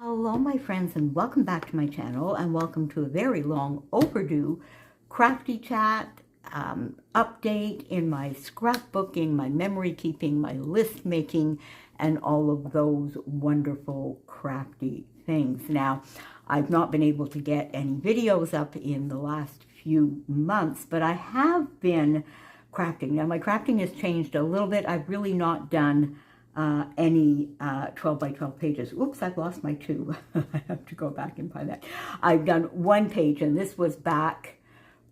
Hello my friends, and welcome back to my channel, and welcome to a very long overdue crafty chat update in my scrapbooking, my memory keeping, my list making, and all of those wonderful crafty things. Now, I've not been able to get any videos up in the last few months, but I have been crafting. Now, my crafting has changed a little bit. I've really not done any 12 by 12 pages. Oops, I've lost my two. I have to go back and find that. I've done one page, and this was back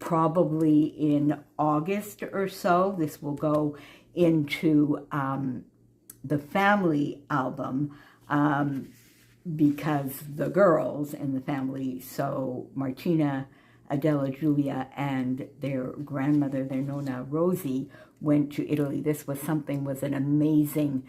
probably in August or so. This will go into the family album because the girls in the family, so Martina, Adela, Julia, and their grandmother, their nonna Rosie, went to Italy. This was an amazing,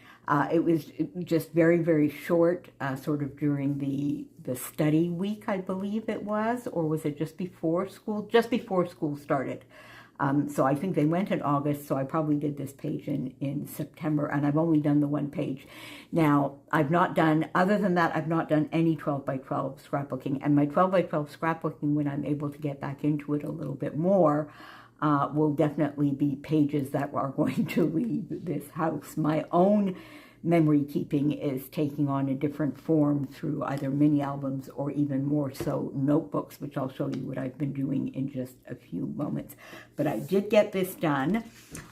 it was just very, very short, sort of during the study week, I believe it was, or was it just before school? Just before school started. So I think they went in August, so I probably did this page in September, and I've only done the one page. Now, I've not done, other than that, I've not done any 12 by 12 scrapbooking, and my 12 by 12 scrapbooking, when I'm able to get back into it a little bit more, will definitely be pages that are going to leave this house. My own memory keeping is taking on a different form through either mini albums or even more so notebooks, which I'll show you what I've been doing in just a few moments. But I did get this done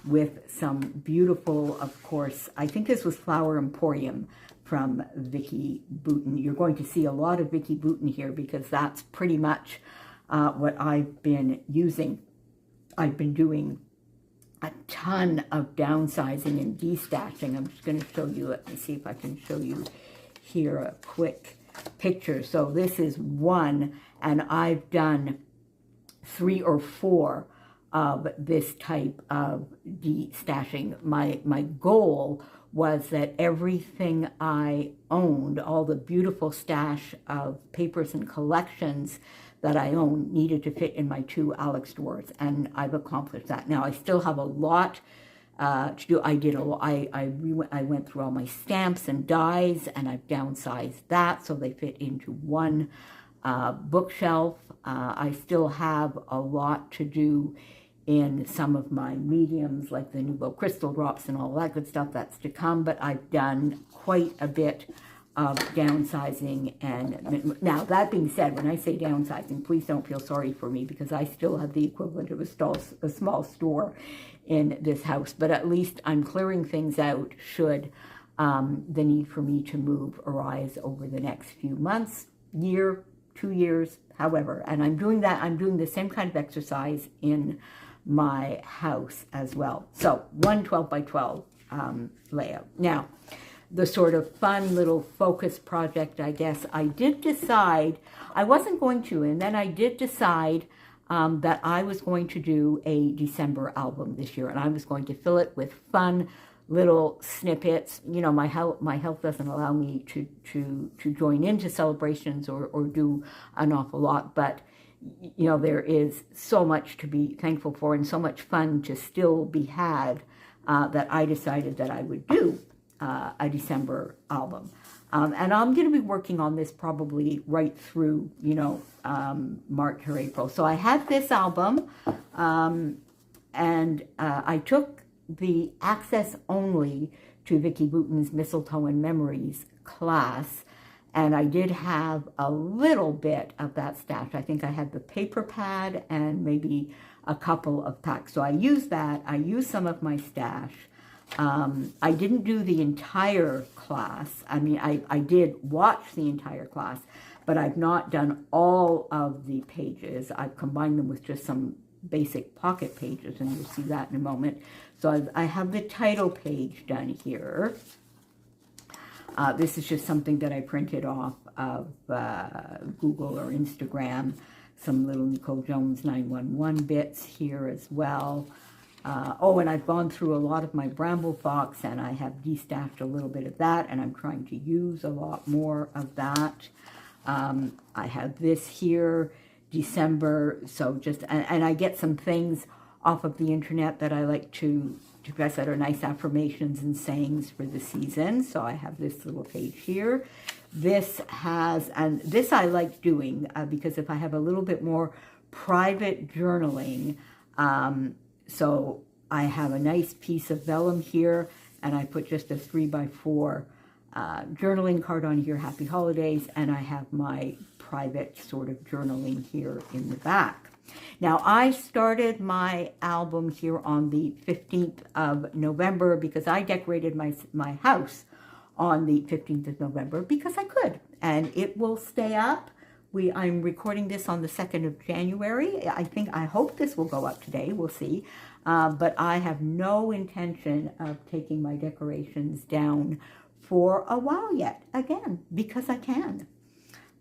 with some beautiful, of course, I think this was Flower Emporium from Vicki Boutin. You're going to see a lot of Vicki Boutin here because that's pretty much what I've been using. I've been doing a ton of downsizing and destashing. I'm just going to show you, let me see if I can show you here a quick picture. So this is one, and I've done 3 or 4 of this type of destashing. My goal was that everything I owned, all the beautiful stash of papers and collections that I own, needed to fit in my 2 Alex drawers, and I've accomplished that. Now, I still have a lot to do. I went through all my stamps and dies, and I've downsized that so they fit into one bookshelf. I still have a lot to do in some of my mediums, like the Nouveau Crystal Drops and all that good stuff. That's to come, but I've done quite a bit of downsizing. And now, that being said, when I say downsizing, please don't feel sorry for me, because I still have the equivalent of a small store in this house, but at least I'm clearing things out should the need for me to move arise over the next few months, year, 2 years, however. And I'm doing that. I'm doing the same kind of exercise in my house as well. So, 12 by 12 layout. Now, the sort of fun little focus project, I guess, I did decide, I wasn't going to, and then I did decide that I was going to do a December album this year, and I was going to fill it with fun little snippets. You know, my health doesn't allow me to join into celebrations or do an awful lot, but you know, there is so much to be thankful for and so much fun to still be had that I decided that I would do a December album. And I'm going to be working on this probably right through, you know, March or April. So I had this album, and I took the access only to Vicki Boutin's Mistletoe and Memories class, and I did have a little bit of that stash. I think I had the paper pad and maybe a couple of packs. So I used that. I used some of my stash. I didn't do the entire class. I mean, I did watch the entire class, but I've not done all of the pages. I've combined them with just some basic pocket pages, and you'll see that in a moment. So I have the title page done here. This is just something that I printed off of Google or Instagram. Some little Nicole Jones 911 bits here as well. Oh, and I've gone through a lot of my Bramble Fox, and I have destashed a little bit of that, and I'm trying to use a lot more of that. I have this here, December, so just, and I get some things off of the internet that I like to press that are nice affirmations and sayings for the season. So I have this little page here. This has, and this I like doing because if I have a little bit more private journaling, so I have a nice piece of vellum here, and I put just a 3x4 journaling card on here, Happy Holidays, and I have my private sort of journaling here in the back. Now, I started my album here on the 15th of November because I decorated my house on the 15th of November because I could, and it will stay up. I'm recording this on the 2nd of January. I hope this will go up today. We'll see. But I have no intention of taking my decorations down for a while yet, again, because I can.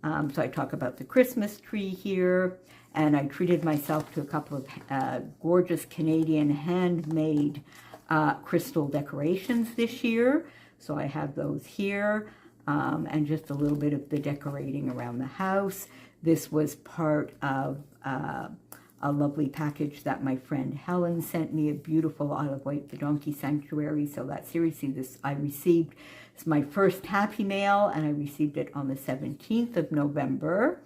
So I talk about the Christmas tree here, and I treated myself to a couple of gorgeous Canadian handmade crystal decorations this year. So I have those here, and just a little bit of the decorating around the house. This was part of a lovely package that my friend Helen sent me, a beautiful olive white, the Donkey Sanctuary. So that seriously, this I received. It's my first Happy Mail, and I received it on the 17th of November.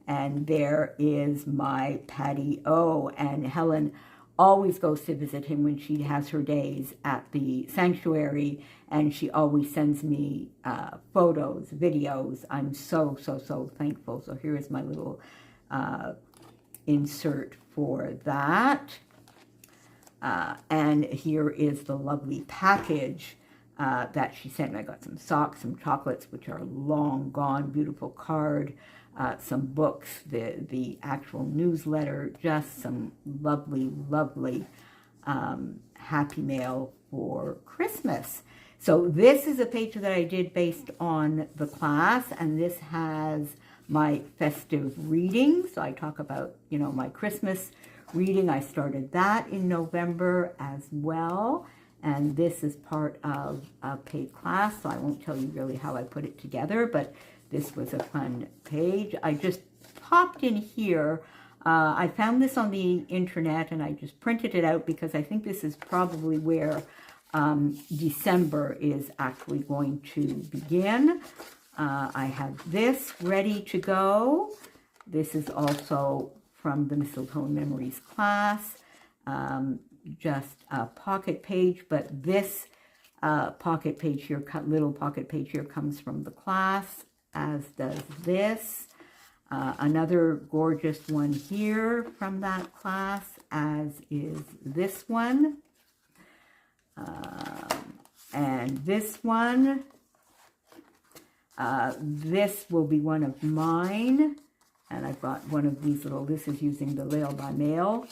And there is my Patty O. And Helen always goes to visit him when she has her days at the sanctuary, and she always sends me photos, videos. I'm so, so, so thankful. So here is my little insert for that. And here is the lovely package that she sent me. I got some socks, some chocolates, which are long gone, beautiful card, some books, the actual newsletter, just some lovely, lovely Happy Mail for Christmas. So this is a page that I did based on the class, and this has my festive reading. So I talk about, my Christmas reading. I started that in November as well. And this is part of a paid class, so I won't tell you really how I put it together, but this was a fun page. I just popped in here. I found this on the internet, and I just printed it out because I think this is probably where December is actually going to begin. I have this ready to go. This is also from the Mistletoe Memories class. Just a pocket page, but this pocket page here, little pocket page here, comes from the class, as does this. Another gorgeous one here from that class, as is this one. And this one. This will be one of mine. And I've got one of these little, this is using the Lail by Mail.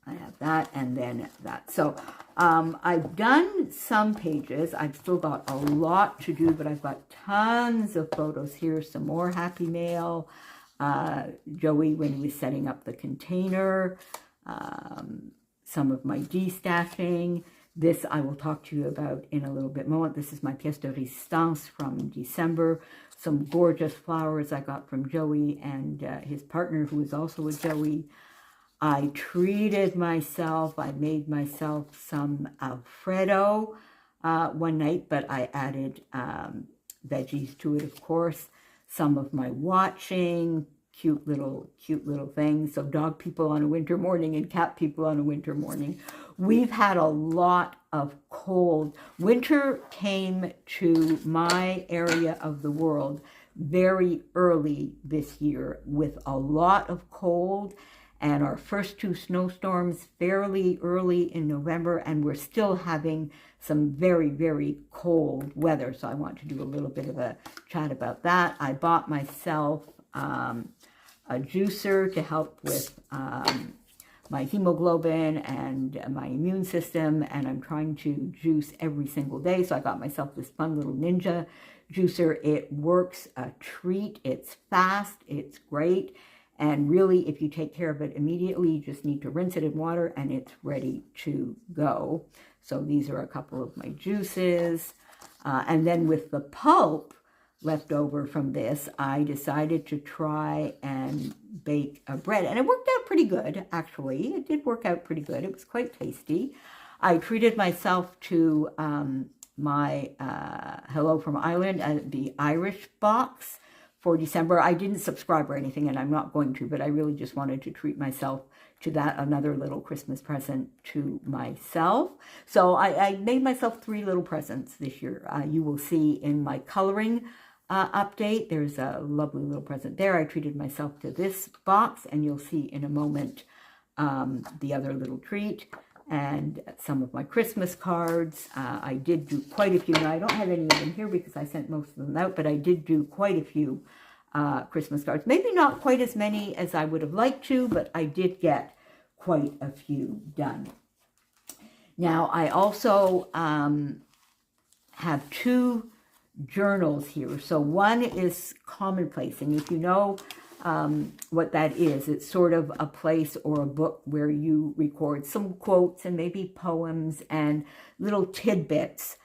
I have that, and then that. So I've done some pages. I've still got a lot to do, but I've got tons of photos here. Some more Happy Mail. Joey when he was setting up the container. Some of my destashing. This I will talk to you about in a little bit more. This is my pièce de résistance from December. Some gorgeous flowers I got from Joey and his partner, who is also a Joey. I treated myself. I made myself some Alfredo one night, but I added veggies to it, of course. Some of my watching, cute little things. So dog people on a winter morning and cat people on a winter morning. We've had a lot of cold. Winter came to my area of the world very early this year with a lot of cold. And our first two snowstorms fairly early in November, and we're still having some very, very cold weather. So I want to do a little bit of a chat about that. I bought myself a juicer to help with my hemoglobin and my immune system, and I'm trying to juice every single day. So I got myself this fun little Ninja juicer. It works a treat. It's fast. It's great. And really, if you take care of it immediately, you just need to rinse it in water and it's ready to go. So these are a couple of my juices. And then with the pulp left over from this, I decided to try and bake a bread. And it worked out pretty good, actually. It did work out pretty good. It was quite tasty. I treated myself to my Hello from Ireland, the Irish box for December. I didn't subscribe or anything, and I'm not going to, but I really just wanted to treat myself to that, another little Christmas present to myself. So I made myself 3 little presents this year. You will see in my coloring update, there's a lovely little present there. I treated myself to this box, and you'll see in a moment the other little treat. And some of my Christmas cards. I did do quite a few. Now, I don't have any of them here because I sent most of them out, but I did do quite a few Christmas cards. Maybe not quite as many as I would have liked to, but I did get quite a few done. Now, I also have 2 journals here. So one is commonplace, and if you know what that is, it's sort of a place or a book where you record some quotes and maybe poems and little tidbits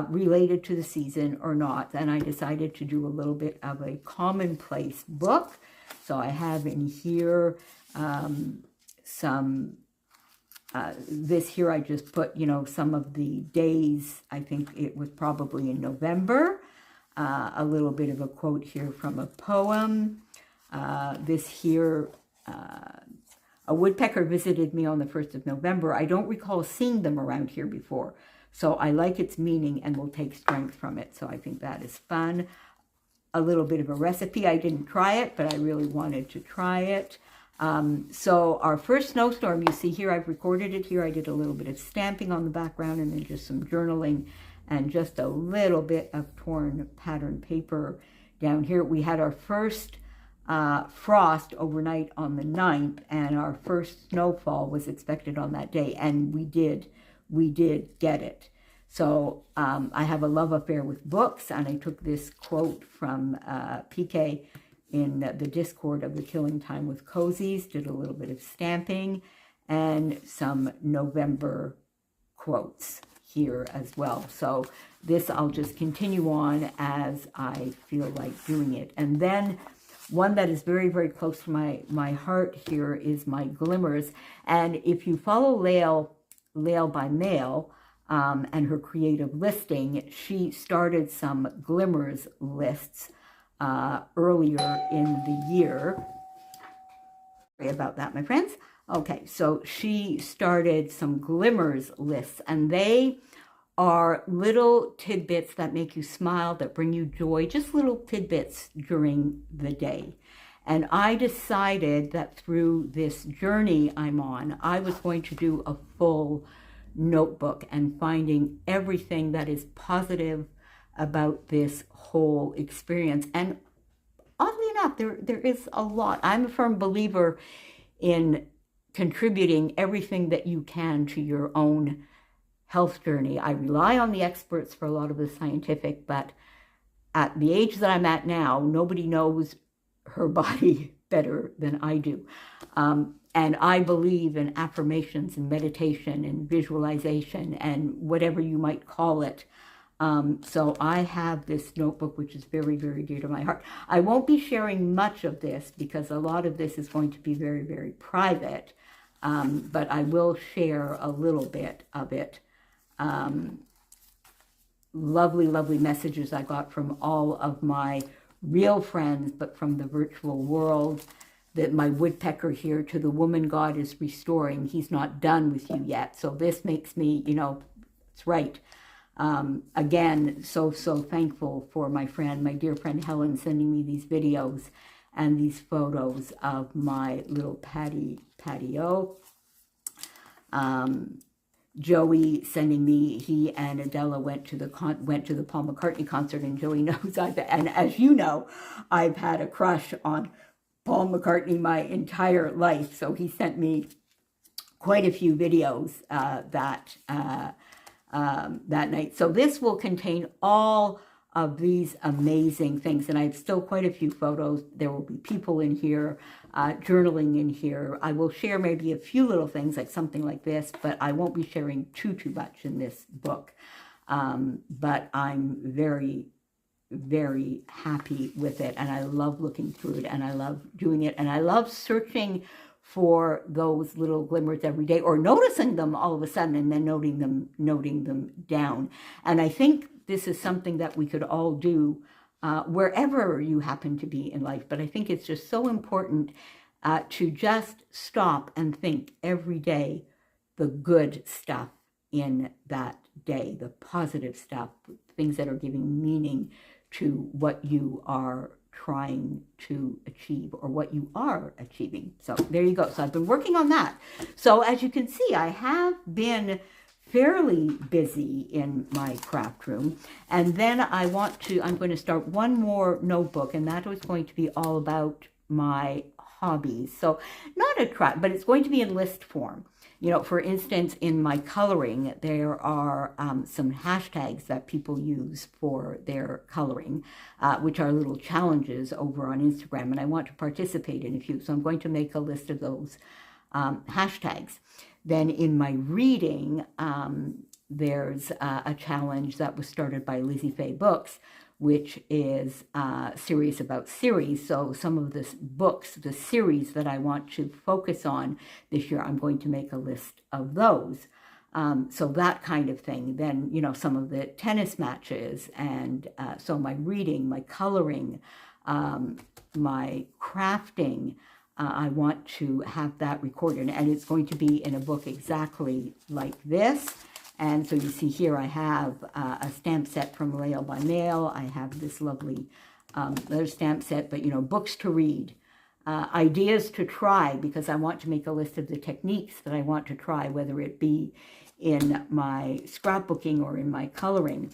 related to the season or not. And I decided to do a little bit of a commonplace book. So I have in here this here I just put, some of the days. I think it was probably in November. A little bit of a quote here from a poem. This here, a woodpecker visited me on the 1st of November. I don't recall seeing them around here before, so I like its meaning and will take strength from it. So I think that is fun. A little bit of a recipe. I didn't try it, but I really wanted to try it. So our first snowstorm, you see here, I've recorded it here. I did a little bit of stamping on the background and then just some journaling and just a little bit of torn pattern paper down here. We had our first frost overnight on the 9th, and our first snowfall was expected on that day, and we did get it. So I have a love affair with books, and I took this quote from PK in the Discord of the Killing Time with Cozies, did a little bit of stamping, and some November quotes here as well. So this I'll just continue on as I feel like doing it. And then one that is very, very close to my heart here is my glimmers. And if you follow Lael by Mail and her creative listing, she started some glimmers lists earlier in the year. Sorry about that, my friends. Okay, so she started some glimmers lists, and they are little tidbits that make you smile, that bring you joy, just little tidbits during the day. And I decided that through this journey I'm on, I was going to do a full notebook and finding everything that is positive about this whole experience. And oddly enough, there is a lot. I'm a firm believer in contributing everything that you can to your own health journey. I rely on the experts for a lot of the scientific, but at the age that I'm at now, nobody knows her body better than I do. And I believe in affirmations and meditation and visualization and whatever you might call it. So I have this notebook, which is very, very dear to my heart. I won't be sharing much of this because a lot of this is going to be very, very private. But I will share a little bit of it. Lovely, lovely messages I got from all of my real friends, but from the virtual world. That my woodpecker here, to the woman God is restoring. He's not done with you yet. So this makes me, it's right. Again, so thankful for my dear friend Helen, sending me these videos and these photos of my little patio. Joey sending me, he and Adela went to the Paul McCartney concert, and Joey knows and as you know, I've had a crush on Paul McCartney my entire life. So he sent me quite a few videos that night. So this will contain all of these amazing things, and I have still quite a few photos. There will be people in here, journaling in here. I will share maybe a few little things like something like this, but I won't be sharing too much in this book. But I'm very, very happy with it, and I love looking through it, and I love doing it, and I love searching for those little glimmers every day, or noticing them all of a sudden and then noting them down. And I think this is something that we could all do wherever you happen to be in life. But I think it's just so important to just stop and think every day the good stuff in that day, the positive stuff, things that are giving meaning to what you are trying to achieve or what you are achieving. So there you go. So I've been working on that. So as you can see, I have been fairly busy in my craft room. And then I'm going to start one more notebook, and that was going to be all about my hobbies. So not a craft, but it's going to be in list form. You know, for instance, in my coloring, there are some hashtags that people use for their coloring, which are little challenges over on Instagram, and I want to participate in a few. So I'm going to make a list of those hashtags. Then in my reading, there's a challenge that was started by Lizzie Fay Books, which is serious about series. So some of the books, the series that I want to focus on this year, I'm going to make a list of those. So that kind of thing. Then, you know, some of the tennis matches, and so my reading, my coloring, my crafting, I want to have that recorded, and it's going to be in a book exactly like this. And so you see here I have a stamp set from Mail by Mail. I have this lovely letter stamp set, but, you know, books to read, ideas to try, because I want to make a list of the techniques that I want to try, whether it be in my scrapbooking or in my coloring,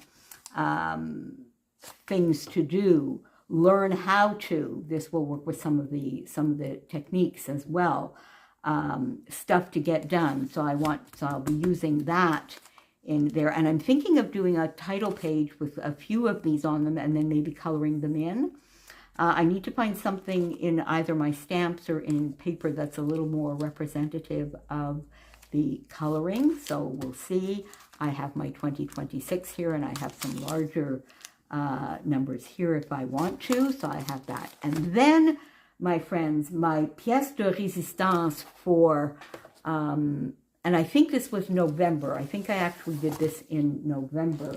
things to do, learn how to. This will work with some of the techniques as well. Stuff to get done. So I'll be using that in there, and I'm thinking of doing a title page with a few of these on them, and then maybe coloring them in. I need to find something in either my stamps or in paper that's a little more representative of the coloring, so we'll see. I have my 2026 here, and I have some larger numbers here if I want to, so I have that. And then, my friends, my pièce de résistance for, and I think this was November. I think I actually did this in November.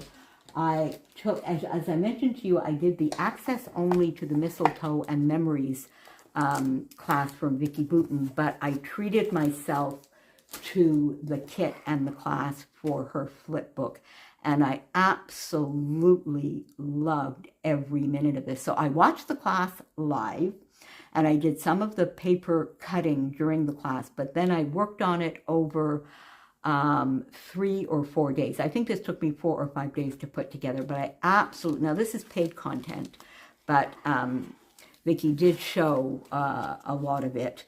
I took, as I mentioned to you, I did the Access Only to the Mistletoe and Memories class from Vicki Boutin, but I treated myself to the kit and the class for her flip book. And I absolutely loved every minute of this. So I watched the class live, and I did some of the paper cutting during the class, but then I worked on it over 3 or 4 days. I think this took me 4 or 5 days to put together, but I absolutely, now this is paid content, but Vicki did show a lot of it,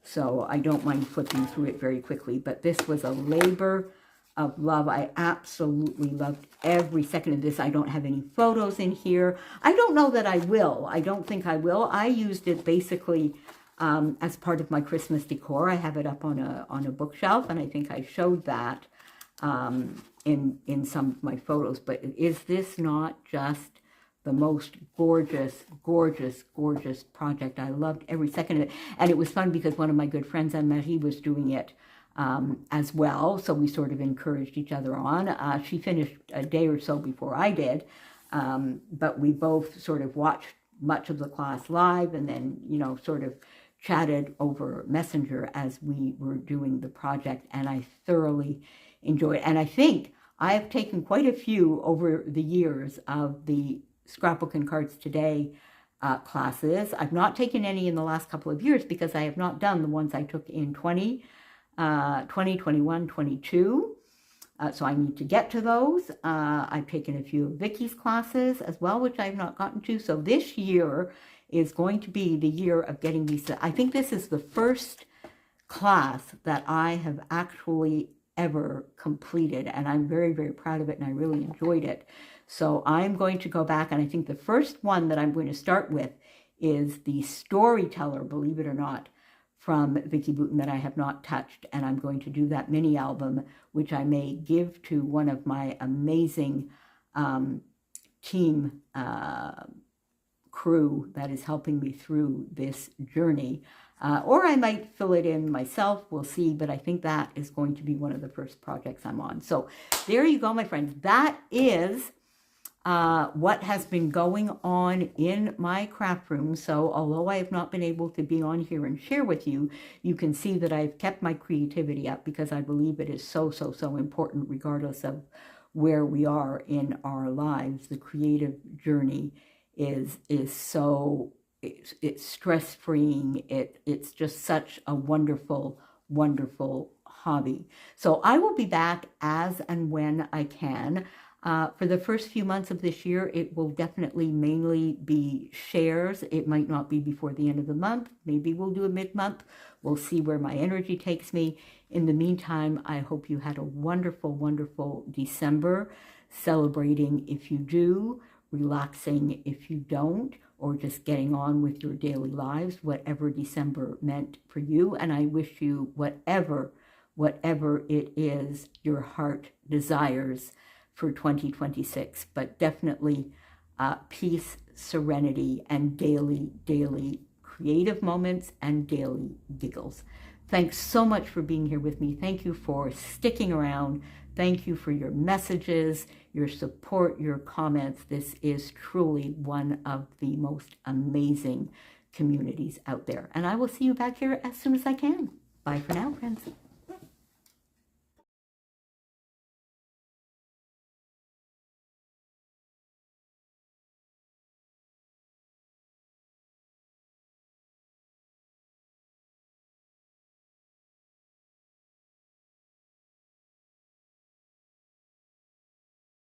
so I don't mind flipping through it very quickly, but this was a labor of love. I absolutely loved every second of this. I don't have any photos in here. I don't know that I will. I don't think I will. I used it basically as part of my Christmas decor. I have it up on a bookshelf, and I think I showed that in some of my photos. But is this not just the most gorgeous, gorgeous, gorgeous project? I loved every second of it. And it was fun because one of my good friends, Anne-Marie, was doing it as well, so we sort of encouraged each other on. She finished a day or so before I did, but we both sort of watched much of the class live, and then, you know, sort of chatted over Messenger as we were doing the project, and I thoroughly enjoyed it. And I think I have taken quite a few over the years of the Scrapbook and Cards Today classes. I've not taken any in the last couple of years because I have not done the ones I took in 2021, 22. So I need to get to those. I've taken a few of Vicki's classes as well, which I've not gotten to. So this year is going to be the year of getting these. I think this is the first class that I have actually ever completed, and I'm very, very proud of it, and I really enjoyed it. So I'm going to go back, and I think the first one that I'm going to start with is the Storyteller, believe it or not, from Vicki Boutin, that I have not touched, and I'm going to do that mini album, which I may give to one of my amazing team crew that is helping me through this journey. Or I might fill it in myself, we'll see, but I think that is going to be one of the first projects I'm on. So there you go, my friends. That is what has been going on in my craft room. So although I have not been able to be on here and share with you, you can see that I've kept my creativity up because I believe it is so, so, so important regardless of where we are in our lives. The creative journey is so, it's stress-freeing. It's just such a wonderful, wonderful hobby. So I will be back as and when I can. For the first few months of this year, it will definitely mainly be shares. It might not be before the end of the month. Maybe we'll do a mid-month. We'll see where my energy takes me. In the meantime, I hope you had a wonderful, wonderful December, celebrating if you do, relaxing if you don't, or just getting on with your daily lives, whatever December meant for you. And I wish you whatever it is your heart desires for 2026, but definitely peace, serenity, and daily creative moments and daily giggles. Thanks so much for being here with me. Thank you for sticking around. Thank you for your messages, your support, your comments. This is truly one of the most amazing communities out there. And I will see you back here as soon as I can. Bye for now, friends.